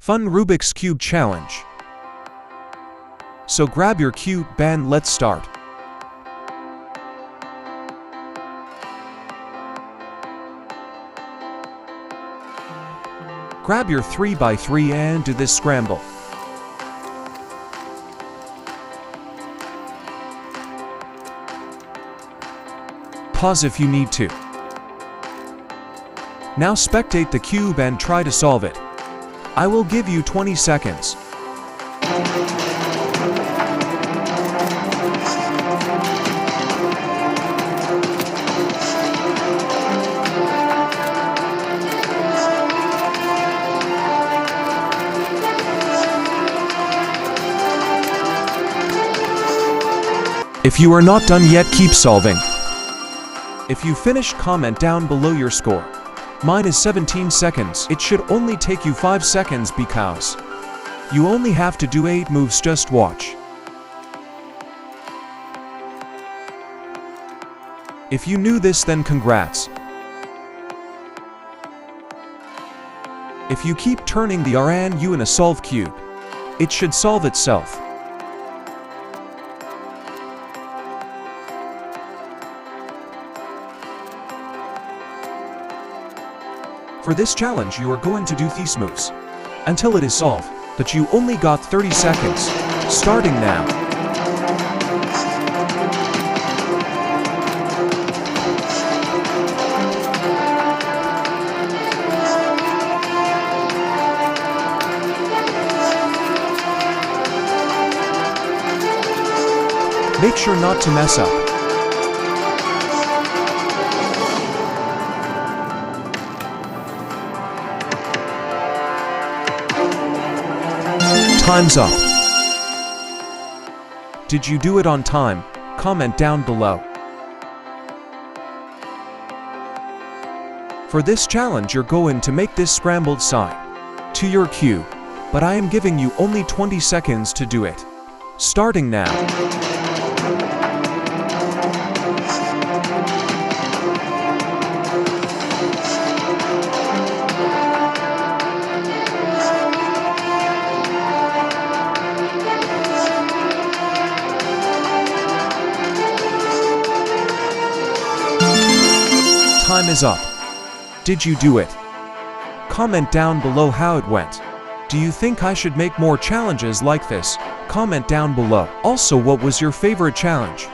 Fun Rubik's Cube Challenge. So grab your cube and let's start. Grab your 3x3 and do this scramble. Pause if you need to. Now spectate the cube and try to solve it. I will give you 20 seconds. If you are not done yet, keep solving. If you finish, comment down below your score. Mine is 17 seconds. It should only take you 5 seconds because you only have to do 8 moves. Just watch. If you knew this, then congrats. If you keep turning the R and U in a solve cube, it should solve itself. For this challenge, you are going to do these moves until it is solved, but you only got 30 seconds, starting now. Make sure not to mess up. Time's up. Did you do it on time? Comment down below. For this challenge, you're going to make this scrambled sign to your cube, but I am giving you only 20 seconds to do it. Starting now. Time is up. Did you do it? Comment down below how it went. Do you think I should make more challenges like this? Comment down below. Also, what was your favorite challenge?